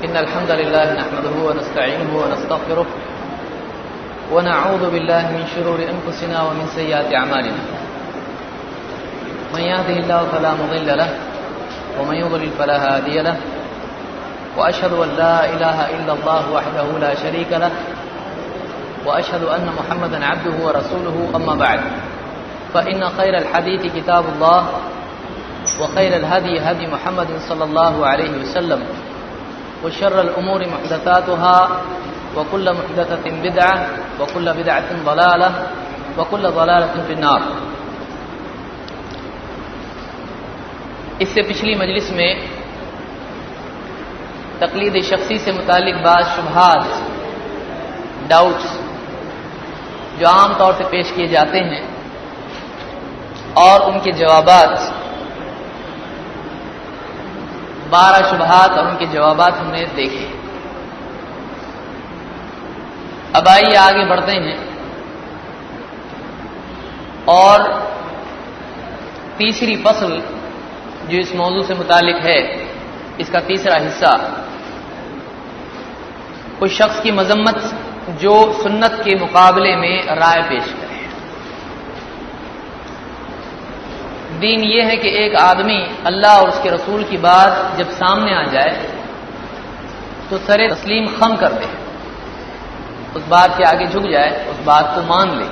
إن الحمد لله نحمده ونستعينه ونستغفره ونعوذ بالله من شرور أنفسنا ومن سيئات أعمالنا من يهده الله فلا مضل له ومن يضلل فلا هادي له وأشهد أن لا إله إلا الله وحده لا شريك له وأشهد أن محمدا عبده ورسوله أما بعد فإن خير الحديث كتاب الله وخير الهدي هدي محمد صلى الله عليه وسلم وشر الأمور محدثاتها وكل محدثة بدعة وكل بدعة ضلالة وكل ضلالة في النار. اس سے پچھلی مجلس میں تقلید شخصی سے متعلق بعض شبہات، ڈاؤٹس جو عام طور سے پیش کیے جاتے ہیں اور ان کے جوابات، 12 شبہات اور ان کے جوابات ہم نے دیکھے. اب آئیے آگے بڑھتے ہیں اور تیسری فصل جو اس موضوع سے متعلق ہے، اس کا تیسرا حصہ، کوئی شخص کی مذمت جو سنت کے مقابلے میں رائے پیش کرے. دین یہ ہے کہ ایک آدمی اللہ اور اس کے رسول کی بات جب سامنے آ جائے تو سر تسلیم خم کر دے، اس بات کے آگے جھک جائے، اس بات کو مان لے.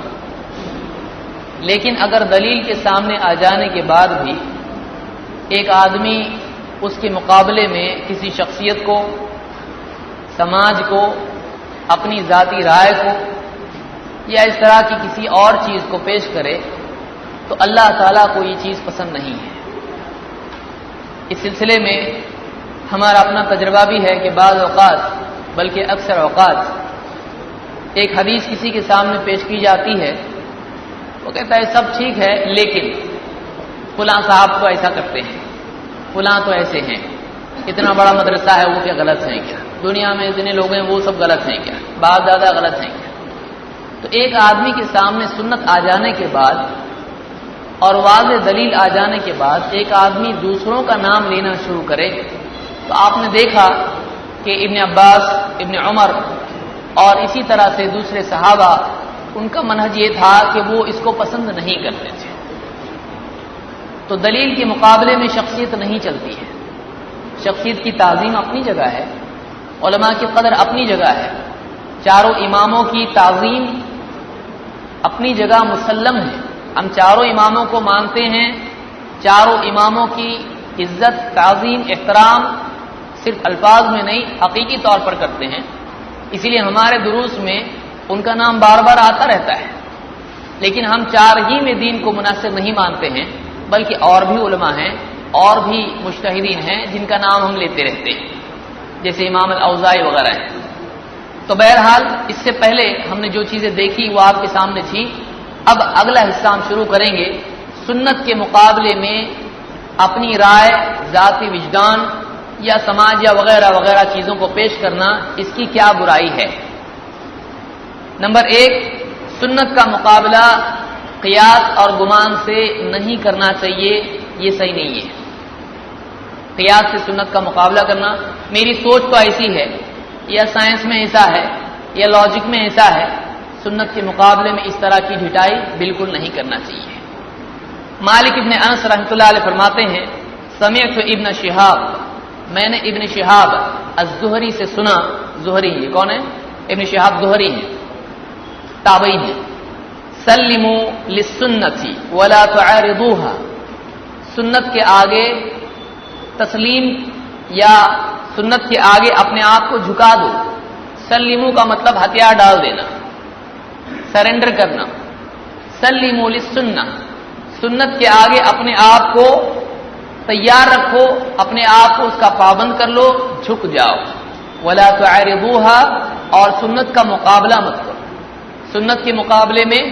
لیکن اگر دلیل کے سامنے آ جانے کے بعد بھی ایک آدمی اس کے مقابلے میں کسی شخصیت کو، سماج کو، اپنی ذاتی رائے کو یا اس طرح کی کسی اور چیز کو پیش کرے تو اللہ تعالیٰ کو یہ چیز پسند نہیں ہے. اس سلسلے میں ہمارا اپنا تجربہ بھی ہے کہ بعض اوقات، بلکہ اکثر اوقات، ایک حدیث کسی کے سامنے پیش کی جاتی ہے، وہ کہتا ہے سب ٹھیک ہے لیکن فلاں صاحب تو ایسا کرتے ہیں، فلاں تو ایسے ہیں، اتنا بڑا مدرسہ ہے وہ کیا غلط ہیں کیا، دنیا میں اتنے لوگ ہیں وہ سب غلط ہیں کیا، بعض زیادہ غلط ہیں کیا. تو ایک آدمی کے سامنے سنت آ جانے کے بعد اور واضح دلیل آ جانے کے بعد ایک آدمی دوسروں کا نام لینا شروع کرے تو آپ نے دیکھا کہ ابن عباس، ابن عمر اور اسی طرح سے دوسرے صحابہ، ان کا منہج یہ تھا کہ وہ اس کو پسند نہیں کرتے تھے. تو دلیل کے مقابلے میں شخصیت نہیں چلتی ہے. شخصیت کی تعظیم اپنی جگہ ہے، علماء کی قدر اپنی جگہ ہے، چاروں اماموں کی تعظیم اپنی جگہ مسلم ہے. ہم چاروں اماموں کو مانتے ہیں، چاروں اماموں کی عزت، تعظیم، احترام صرف الفاظ میں نہیں حقیقی طور پر کرتے ہیں. اسی لیے ہمارے دروس میں ان کا نام بار بار آتا رہتا ہے. لیکن ہم چار ہی میں دین کو مناسب نہیں مانتے ہیں، بلکہ اور بھی علماء ہیں، اور بھی مجتہدین ہیں جن کا نام ہم لیتے رہتے ہیں، جیسے امام الاوزاعی وغیرہ ہیں. تو بہرحال اس سے پہلے ہم نے جو چیزیں دیکھی وہ آپ کے سامنے تھی. اب اگلا حصہ ہم شروع کریں گے. سنت کے مقابلے میں اپنی رائے، ذاتی وجدان یا سماج یا وغیرہ وغیرہ چیزوں کو پیش کرنا، اس کی کیا برائی ہے. نمبر 1، سنت کا مقابلہ قیاس اور گمان سے نہیں کرنا چاہیے، یہ صحیح نہیں ہے. قیاس سے سنت کا مقابلہ کرنا، میری سوچ تو ایسی ہے یا سائنس میں ایسا ہے یا لاجک میں ایسا ہے، سنت کے مقابلے میں اس طرح کی ڈھٹائی بالکل نہیں کرنا چاہیے. مالک ابن انس رحمۃ اللہ علیہ فرماتے ہیں، سمعت ابن شہاب، میں نے ابن شہاب الزہری سے سنا. زہری یہ کون ہے؟ ابن شہاب زہری ہیں، تابعی ہیں. سلموا للسنة ولا تعارضوها، سنت کے آگے تسلیم یا سنت کے آگے اپنے آپ کو جھکا دو. سلموا کا مطلب ہتھیار ڈال دینا، سرنڈر کرنا. سلموا للسنة، سنت کے آگے اپنے آپ کو تیار رکھو، اپنے آپ کو اس کا پابند کر لو، جھک جاؤ. ولا تعارضوها، اور سنت کا مقابلہ مت کرو. سنت کے مقابلے میں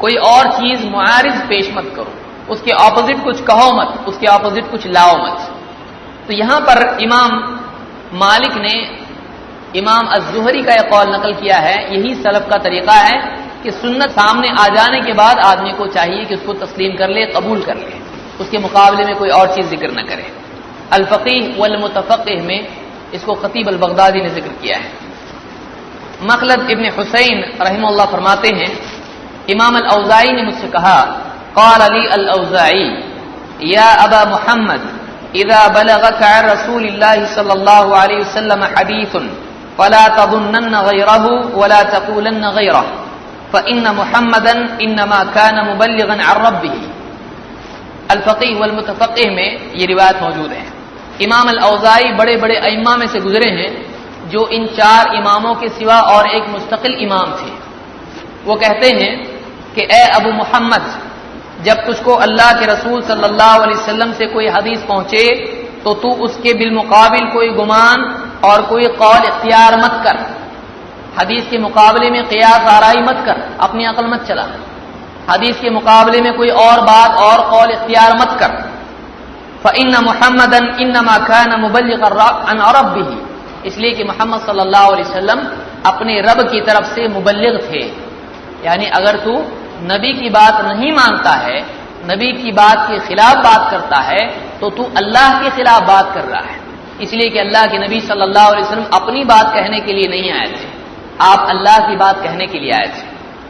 کوئی اور چیز معارض پیش مت کرو، اس کے اپوزٹ کچھ کہو مت، اس کے اپوزٹ کچھ لاؤ مت. تو یہاں پر امام مالک نے امام الزہری کا یہ قول نقل کیا ہے. یہی سلف کا طریقہ ہے کہ سنت سامنے آ جانے کے بعد آدمی کو چاہیے کہ اس کو تسلیم کر لے، قبول کر لے، اس کے مقابلے میں کوئی اور چیز ذکر نہ کرے. الفقیہ والمتفقہ میں اس کو خطیب البغدادی نے ذکر کیا ہے۔ مخلد ابن حسین رحمہ اللہ فرماتے ہیں امام الاوزاعی نے مجھ سے کہا قال لی الاوزاعی یا ابا محمد اذا بلغك عن رسول الله صلى الله عليه وسلم حديث فلا تظنن غيره ولا تقولن غيره فإن محمدا إنما كان مبلغا عن ربه۔ الفقیہ والمتفقہ میں یہ روایت موجود ہے۔ امام الاوزاعی بڑے بڑے ائمہ میں سے گزرے ہیں جو ان 4 اماموں کے سوا اور ایک مستقل امام تھے۔ وہ کہتے ہیں کہ اے ابو محمد، جب تجھ کو اللہ کے رسول صلی اللہ علیہ وسلم سے کوئی حدیث پہنچے تو تو اس کے بالمقابل کوئی گمان اور کوئی قول اختیار مت کر۔ حدیث کے مقابلے میں قیاس آرائی مت کر، اپنی عقل مت چلا۔ حدیث کے مقابلے میں کوئی اور بات اور قول اختیار مت کر۔ فإن محمدا انما كان مبلغا عن ربه، اس لیے کہ محمد صلی اللہ علیہ وسلم اپنے رب کی طرف سے مبلغ تھے، یعنی اگر تو نبی کی بات نہیں مانتا ہے، نبی کی بات کے خلاف بات کرتا ہے تو تو اللہ کے خلاف بات کر رہا ہے، اس لیے کہ اللہ کے نبی صلی اللہ علیہ وسلم اپنی بات کہنے کے لیے نہیں آئے تھے، آپ اللہ کی بات کہنے کے لیے آئے تھے،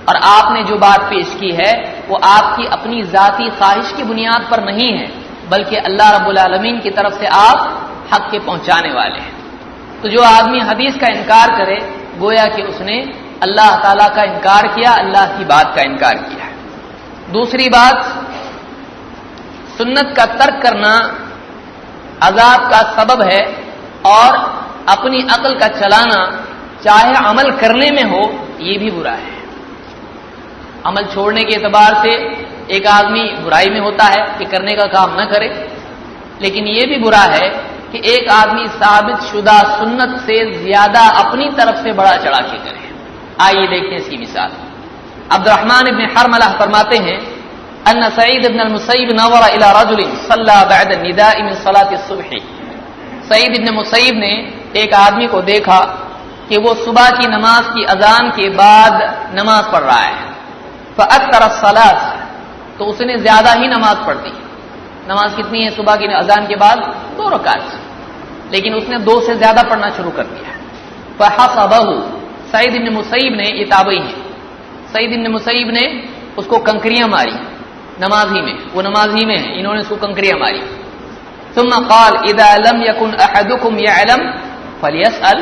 اور آپ نے جو بات پیش کی ہے وہ آپ کی اپنی ذاتی خواہش کی بنیاد پر نہیں ہے، بلکہ اللہ رب العالمین کی طرف سے آپ حق کے پہنچانے والے ہیں۔ تو جو آدمی حدیث کا انکار کرے گویا کہ اس نے اللہ تعالیٰ کا انکار کیا، اللہ کی بات کا انکار کیا ہے۔ دوسری بات، سنت کا ترک کرنا عذاب کا سبب ہے، اور اپنی عقل کا چلانا چاہے عمل کرنے میں ہو یہ بھی برا ہے۔ عمل چھوڑنے کے اعتبار سے ایک آدمی برائی میں ہوتا ہے کہ کرنے کا کام نہ کرے، لیکن یہ بھی برا ہے کہ ایک آدمی ثابت شدہ سنت سے زیادہ اپنی طرف سے بڑا چڑھا کے کرے۔ آئیے دیکھتے ہیں اس کی مثال۔ عبد الرحمن ابن حرملہ فرماتے ہیں ان سعید ابن المسیب نظر الى رجل صلى بعد النداء من صلاة الصبح۔ سعید ابن مسیب نے ایک آدمی کو دیکھا کہ وہ صبح کی نماز کی اذان کے بعد نماز پڑھ رہا ہے، فاکثر الصلاة، تو اس نے زیادہ ہی نماز پڑھ دی۔ نماز کتنی ہے صبح کی اذان کے بعد؟ 2 رکعت، لیکن اس نے 2 سے زیادہ پڑھنا شروع کر دیا۔ فحسبہ، سعید ابن مسیب نے، یہ تابعی ہیں، سعید ابن مسیب نے اس کو کنکریاں ماری نماز ہی میں، وہ نماز ہی میں ہے، انہوں نے اس کو کنکریاں ماری۔ ثم قال اذا لم يكن احدكم يعلم فليسأل،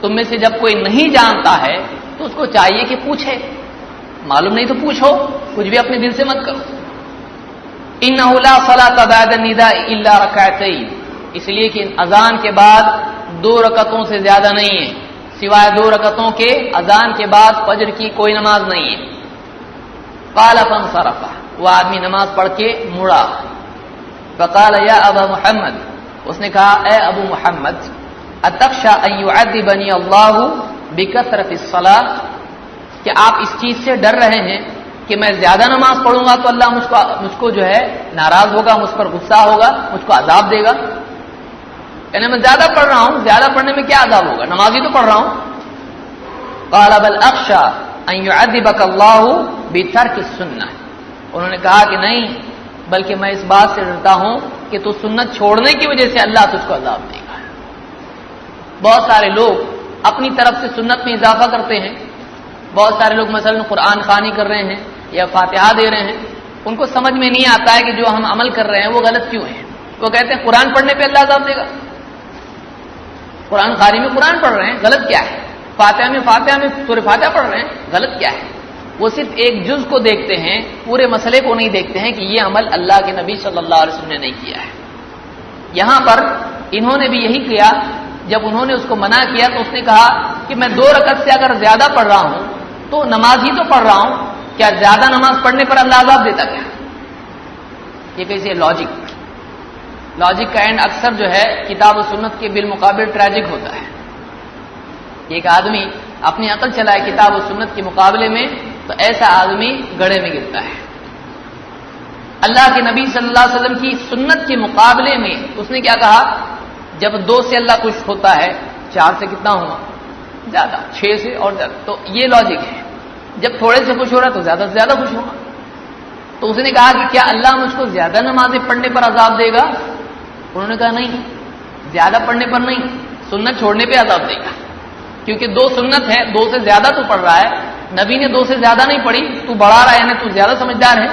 تم میں سے جب کوئی نہیں جانتا ہے تو اس کو چاہیے کہ پوچھے، معلوم نہیں تو پوچھو، کچھ بھی اپنے دل سے مت کرو۔ انه لا صلاة بعد النداء الا ركعتين، اس لیے کہ اذان کے بعد 2 رکعتوں سے زیادہ نہیں ہے، سوائے 2 رکعتوں کے اذان کے بعد فجر کی کوئی نماز نہیں ہے۔ قال فانصرف، وہ آدمی نماز پڑھ کے مڑا۔ فقال یا ابا محمد، اس نے کہا اے ابو محمد، اتخشى ان يعذبني الله بكثرة الصلاة، کہ آپ اس چیز سے ڈر رہے ہیں کہ میں زیادہ نماز پڑھوں گا تو اللہ مجھ کو جو ہے ناراض ہوگا، مجھ پر غصہ ہوگا، مجھ کو عذاب دے گا؟ یعنی میں زیادہ پڑھ رہا ہوں، زیادہ پڑھنے میں کیا عذاب ہوگا، نماز ہی تو پڑھ رہا ہوں۔ قال بل اخشى ان يعذبك الله بترك السنة، انہوں نے کہا کہ نہیں، بلکہ میں اس بات سے ڈرتا ہوں کہ تو سنت چھوڑنے کی وجہ سے اللہ تجھ کو عذاب دے گا۔ بہت سارے لوگ اپنی طرف سے سنت میں اضافہ کرتے ہیں، بہت سارے لوگ مثلا قرآن خوانی کر رہے ہیں یا فاتحہ دے رہے ہیں، ان کو سمجھ میں نہیں آتا ہے کہ جو ہم عمل کر رہے ہیں وہ غلط کیوں ہے۔ وہ کہتے ہیں قرآن پڑھنے پہ اللہ عذاب دے گا، قرآن خوانی میں قرآن پڑھ رہے ہیں، غلط کیا ہے؟ فاتحہ میں سورہ فاتحہ پڑھ رہے ہیں، غلط کیا ہے؟ وہ صرف ایک جز کو دیکھتے ہیں، پورے مسئلے کو نہیں دیکھتے ہیں کہ یہ عمل اللہ کے نبی صلی اللہ علیہ وسلم نے نہیں کیا ہے۔ یہاں پر انہوں نے بھی یہی کیا، جب انہوں نے اس کو منع کیا تو اس نے کہا کہ میں 2 رکعت سے اگر زیادہ پڑھ رہا ہوں تو نماز ہی تو پڑھ رہا ہوں، کیا زیادہ نماز پڑھنے پر اللہ عذاب دیتا کیا؟ یہ کیسے لاجک کا اینڈ اکثر جو ہے کتاب و سنت کے بالمقابل ٹریجک ہوتا ہے۔ ایک آدمی اپنی عقل چلائے کتاب و سنت کے مقابلے میں تو ایسا آدمی گڑھے میں گرتا ہے۔ اللہ کے نبی صلی اللہ علیہ وسلم کی سنت کے مقابلے میں اس نے کیا کہا؟ جب 2 سے اللہ خوش ہوتا ہے، 4 سے کتنا ہوگا؟ زیادہ، 6 سے اور زیادہ، تو یہ لاجک ہے۔ جب تھوڑے سے خوش ہو رہا ہے تو زیادہ سے زیادہ خوش ہوگا۔ تو اس نے کہا کہ کیا اللہ مجھ کو زیادہ نمازیں پڑھنے پر عذاب دے گا؟ انہوں نے کہا نہیں، زیادہ پڑھنے پر نہیں، سنت چھوڑنے پہ عذاب دے گا، کیونکہ 2 سنت ہے، 2 سے زیادہ تو پڑھ رہا ہے، نبی نے 2 سے زیادہ نہیں پڑھی، تو بڑھا رہا ہے، یعنی تو زیادہ سمجھدار ہے۔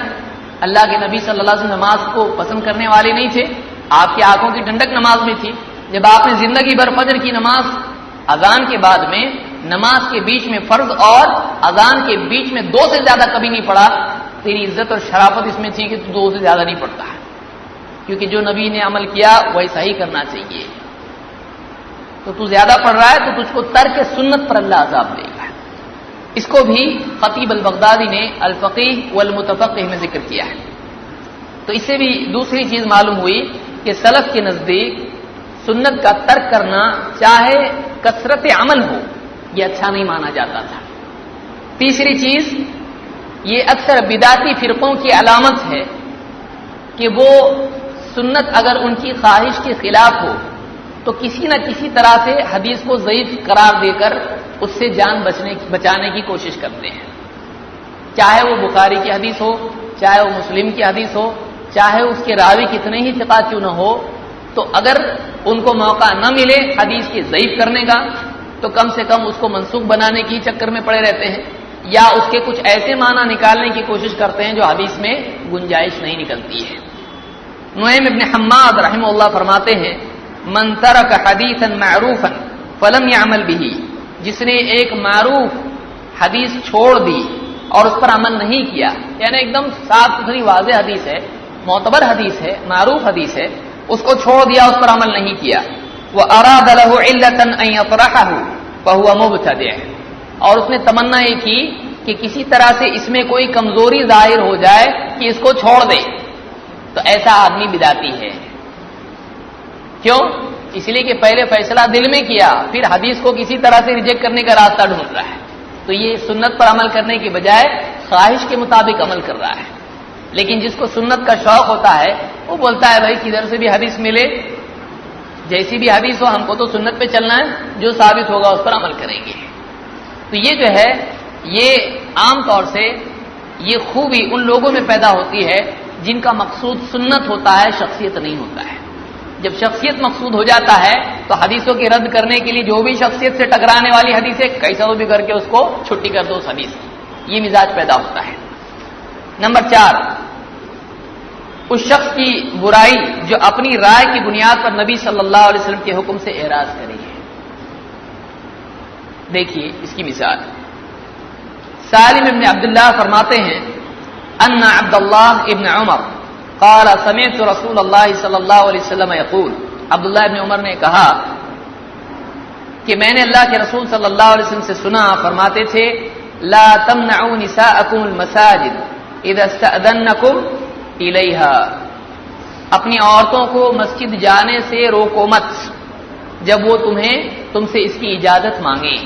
اللہ کے نبی صلی اللہ علیہ وسلم نماز کو پسند کرنے والے نہیں تھے، آپ کی آنکھوں کی ٹھنڈک نماز میں تھی۔ جب آپ نے زندگی بھر فجر کی نماز اذان کے بعد میں، نماز کے بیچ میں فرض اور اذان کے بیچ میں 2 سے زیادہ کبھی نہیں پڑھا، تیری عزت اور شرافت اس میں تھی کہ تو 2 سے زیادہ نہیں پڑھتا ہے، کیونکہ جو نبی نے عمل کیا ویسا ہی کرنا چاہیے۔ تو زیادہ پڑھ رہا ہے تو تجھ کو ترک سنت پر اللہ عذاب دے گا۔ اس کو بھی خطیب البغدادی نے الفقیہ والمتفقہ میں ذکر کیا ہے۔ تو اس سے بھی دوسری چیز معلوم ہوئی کہ سلف کے نزدیک سنت کا ترک کرنا چاہے کثرت عمل ہو یہ اچھا نہیں مانا جاتا تھا۔ تیسری چیز، یہ اکثر بدعتی فرقوں کی علامت ہے کہ وہ سنت اگر ان کی خواہش کے خلاف ہو تو کسی نہ کسی طرح سے حدیث کو ضعیف قرار دے کر اس سے جان بچانے کی کوشش کرتے ہیں، چاہے وہ بخاری کی حدیث ہو، چاہے وہ مسلم کی حدیث ہو، چاہے اس کے راوی کتنے ہی ثقات کیوں نہ ہو، تو اگر ان کو موقع نہ ملے حدیث کی ضعیف کرنے کا تو کم سے کم اس کو منسوخ بنانے کی چکر میں پڑے رہتے ہیں، یا اس کے کچھ ایسے معنی نکالنے کی کوشش کرتے ہیں جو حدیث میں گنجائش نہیں نکلتی ہے۔ نعیم ابن حماد رحمہ اللہ فرماتے ہیں، من ترک حدیثا معروفا فلم يعمل به، جس نے ایک معروف حدیث چھوڑ دی اور اس پر عمل نہیں کیا، یعنی ایک دم صاف ستھری واضح حدیث ہے، معتبر حدیث ہے، معروف حدیث ہے، اس کو چھوڑ دیا، اس پر عمل نہیں کیا، واراد له علة ان يطرحه فهو مبتدع، اور اس نے تمنا یہ کی کہ کسی طرح سے اس میں کوئی کمزوری ظاہر ہو جائے کہ اس کو چھوڑ دے، تو ایسا آدمی بدعتی ہے۔ کیوں؟ اس لیے کہ پہلے فیصلہ دل میں کیا، پھر حدیث کو کسی طرح سے ریجیکٹ کرنے کا راستہ ڈھونڈ رہا ہے، تو یہ سنت پر عمل کرنے کے بجائے خواہش کے مطابق عمل کر رہا ہے۔ لیکن جس کو سنت کا شوق ہوتا ہے وہ بولتا ہے بھائی کدھر سے بھی حدیث ملے، جیسی بھی حدیث ہو ہم کو تو سنت پہ چلنا ہے، جو ثابت ہوگا اس پر عمل کریں گے۔ تو یہ جو ہے یہ عام طور سے یہ خوبی ان لوگوں میں پیدا ہوتی ہے جن کا مقصود سنت ہوتا ہے، شخصیت نہیں ہوتا ہے۔ جب شخصیت مقصود ہو جاتا ہے تو حدیثوں کی رد کرنے کے لیے جو بھی شخصیت سے ٹکرانے والی حدیث ہے کیسا بھی کر کے اس کو چھٹی کر دو اس حدیث کی، یہ مزاج پیدا ہوتا ہے۔ نمبر 4، اس شخص کی برائی جو اپنی رائے کی بنیاد پر نبی صلی اللہ علیہ وسلم کے حکم سے اعراض کرے گی۔ دیکھیے اس کی مثال، سالم ابن عبداللہ فرماتے ہیں، ان عبداللہ ابن عمر قال سمعت رسول اللہ صلی اللہ علیہ وسلم یقول، عبداللہ ابن عمر نے کہا کہ میں نے اللہ کے رسول صلی اللہ علیہ وسلم سے سنا، فرماتے تھے، لا تمنعوا نساءکم المساجد اذا استأذنکم الیہا، اپنی عورتوں کو مسجد جانے سے روکو مت جب وہ تم سے اس کی اجازت مانگیں۔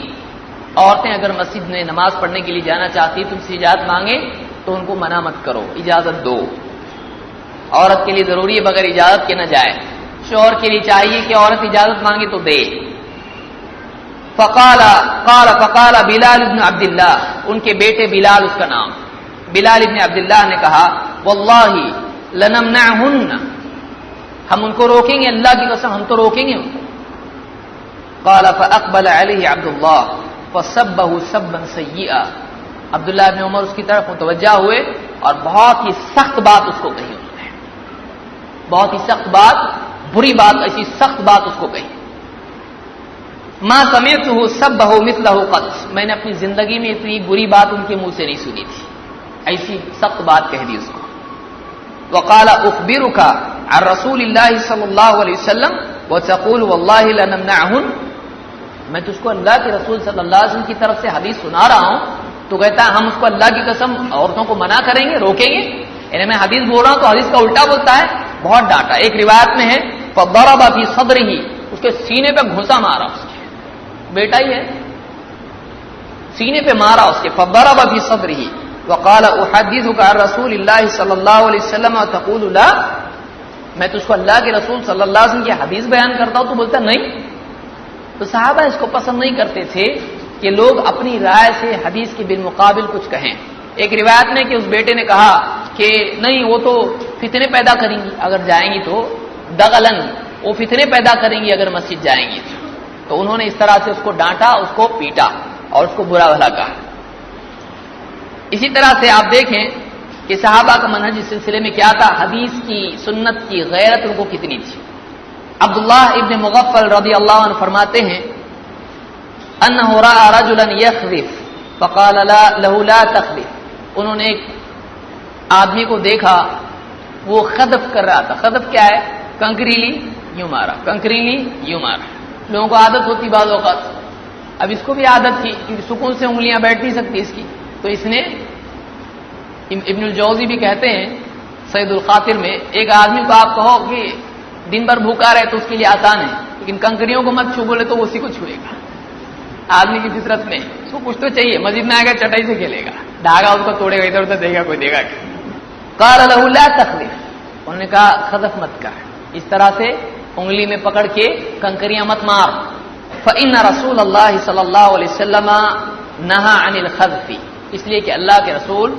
عورتیں اگر مسجد میں نماز پڑھنے کے لیے جانا چاہتی تم سے اجازت مانگیں تو ان کو منع مت کرو، اجازت دو۔ عورت کے لیے ضروری ہے بغیر اجازت کے نہ جائے، شوہر کے لیے چاہیے کہ عورت اجازت مانگے تو دے۔ فقال بلال ابن عبداللہ، ان کے بیٹے بلال، اس کا نام بلال ابن عبداللہ نے کہا، واللہ لنمنعہن، ہم ان کو روکیں گے، اللہ کی قسم ہم تو روکیں گے ان کو۔ قال فاقبل علیہ عبداللہ فسبہ سبا سیئا، عبداللہ ابن عمر اس کی طرف متوجہ ہوئے اور بہت ہی سخت بات اس کو کہی، انہوں نے بہت ہی سخت بات، بری بات، ایسی سخت بات اس کو کہی۔ ما سمعتہ سبہ مثلہ قط، میں نے اپنی زندگی میں اتنی بری بات ان کے منہ سے نہیں سنی تھی، ایسی سخت بات کہہ دی اس کو۔ وقال اخبرک عن رسول اللہ صلی اللہ علیہ وسلم وتقول واللہ لنمنعہن، میں تجھ کو اللہ کے رسول صلی اللہ علیہ وسلم کی طرف سے حدیث سنا رہا ہوں، تو کہتا ہے ہم اس کو اللہ کی قسم عورتوں کو منع کریں گے، روکیں گے، یعنی میں حدیث بول رہا ہوں تو حدیث کا الٹا بولتا ہے، بہت ڈانٹا۔ ایک روایت میں ہے فضرب فی صدرہ، اس کے سینے پہ گھسا مارا، اس کے بیٹا ہی ہے، سینے پہ مارا اس کے، فضرب فی صدرہ وقال احدثک عن رسول اللہ صلی اللہ علیہ وسلم وتقول لا، میں تجھ کو اللہ کے رسول صلی اللہ علیہ وسلم کی حدیث بیان کرتا ہوں تو بولتا نہیں۔ تو صحابہ اس کو پسند نہیں کرتے تھے کہ لوگ اپنی رائے سے حدیث کے بالمقابل کچھ کہیں۔ ایک روایت میں کہ اس بیٹے نے کہا کہ نہیں وہ تو فتنے پیدا کریں گی اگر جائیں گی، تو دغلن، وہ فتنے پیدا کریں گی اگر مسجد جائیں گی۔ تو تو انہوں نے اس طرح سے اس کو ڈانٹا، اس کو پیٹا اور اس کو برا بھلا کہا۔ اسی طرح سے آپ دیکھیں کہ صحابہ کا منہج اس سلسلے میں کیا تھا، حدیث کی سنت کی غیرت ان کو کتنی تھی۔ عبداللہ ابن مغفل رضی اللہ عنہ فرماتے ہیں انہ رأى رجلا یخذف فقال له لا تخذف، انہوں نے ایک آدمی کو دیکھا وہ خذف کر رہا تھا۔ خذف کیا ہے؟ کنکریلی یوں مارا، کنکریلی یوں مارا۔ لوگوں کو عادت ہوتی بعض اوقات، اب اس کو بھی عادت تھی کیونکہ سکون سے انگلیاں بیٹھ نہیں سکتی اس کی، تو اس نے، ابن الجوزی بھی کہتے ہیں سید الخاطر میں، ایک آدمی کو آپ کہو کہ دن بھر بھوکا رہے تو اس کے لیے آسان ہے، لیکن کنکریوں کو مت چھو بولے تو اسی کو چھوئے گا۔ آدمی کی فطرت میں اس کو کچھ تو چاہیے، مسجد میں آئے گا چٹائی سے کھیلے گا، دھاگا اس کو توڑے گا، ادھر ادھر دے گا، کوئی دے گا کیا؟ قال له لا تخذف، انہوں نے کہا خذف مت کر، اس طرح سے انگلی میں پکڑ کے کنکریاں مت مار۔ فإن رسول اللہ صلی اللہ علیہ وسلم نہى عن الخذف، اس لیے کہ اللہ کے رسول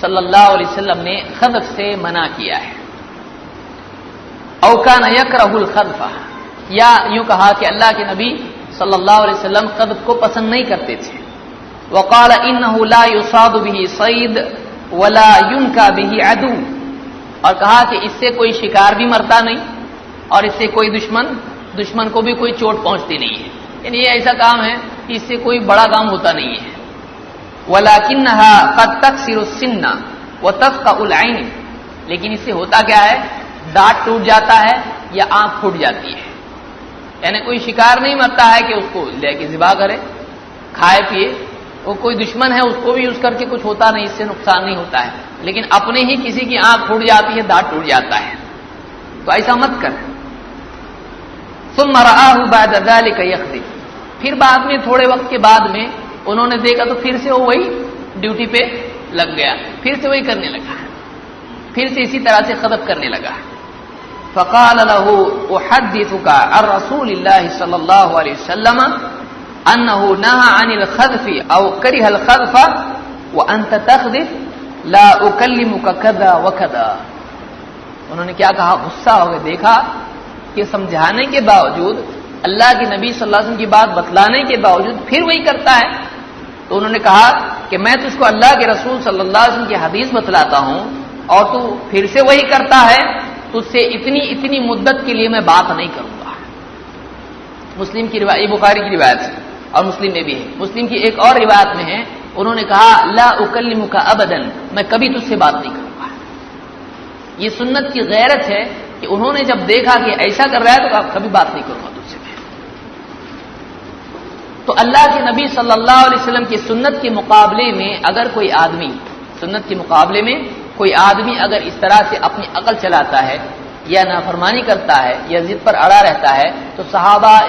صلی اللہ علیہ وسلم نے خذف سے منع کیا ہے۔ او کان یکرہ الخذف، یا یوں کہا کہ اللہ کے نبی صلی اللہ علیہ وسلم خذف کو پسند نہیں کرتے تھے۔ وقال انہ لا یصاد به صید ولا ينکى به عدو، اور کہا کہ اس سے کوئی شکار بھی مرتا نہیں اور اس سے کوئی دشمن کو بھی کوئی چوٹ پہنچتی نہیں ہے، یعنی یہ ایسا کام ہے کہ اس سے کوئی بڑا کام ہوتا نہیں ہے۔ وَلَكِنَّهَا قَدْ تَكْسِرُ السِّنَّ وَتَفْقَعُ الْعَيْنِ، لیکن اس سے ہوتا کیا ہے، دانت ٹوٹ جاتا ہے یا آنکھ پھوٹ جاتی ہے، یعنی کوئی شکار نہیں مرتا ہے کہ اس کو لے کے ذبح کرے کھائے پیے، وہ کوئی دشمن ہے اس کو بھی یوز کر کے کچھ ہوتا نہیں، اس سے نقصان نہیں ہوتا ہے، لیکن اپنے ہی کسی کی آنکھ پھوٹ جاتی ہے، دانت ٹوٹ جاتا ہے، تو ایسا مت کر۔ ثم رآہ بعد ذلك یخذف، پھر بعد میں تھوڑے وقت کے بعد میں انہوں نے دیکھا تو پھر سے وہ وہی ڈیوٹی پہ لگ گیا، پھر سے وہی کرنے لگا، پھر سے اسی طرح سے خذف کرنے لگا۔ فقال له احدثك عن رسول الله صلی اللہ علیہ وسلم انه نهى عن الخذف او كره الخذف وانت تخذف لا اكلمك كذا وكذا، انہوں نے کیا کہا، غصہ ہو گیا، دیکھا کہ سمجھانے کے باوجود، اللہ کے نبی صلی اللہ علیہ وسلم کی بات بتلانے کے باوجود پھر وہی کرتا ہے، تو انہوں نے کہا کہ میں تجھ کو اللہ کے رسول صلی اللہ علیہ وسلم کی حدیث بتلاتا ہوں اور تو پھر سے وہی کرتا ہے، تجھ سے اتنی مدت کے لیے میں بات نہیں کروں گا۔ مسلم کی روایت، بخاری کی روایت ہے اور مسلم میں بھی ہے، مسلم کی ایک اور روایت میں ہے، انہوں نے کہا لا اکلمک ابدا، میں کبھی تجھ سے بات نہیں کروں گا۔ یہ سنت کی غیرت ہے کہ انہوں نے جب دیکھا کہ ایسا کر رہا ہے تو کبھی بات نہیں کروں گا تجھ سے۔ تو اللہ کے نبی صلی اللہ علیہ وسلم کی سنت کے مقابلے میں اگر کوئی آدمی، سنت کے مقابلے میں کوئی آدمی اگر اس طرح سے اپنی عقل چلاتا ہے یا نافرمانی کرتا ہے یا ضد پر اڑا رہتا ہے تو صحابہ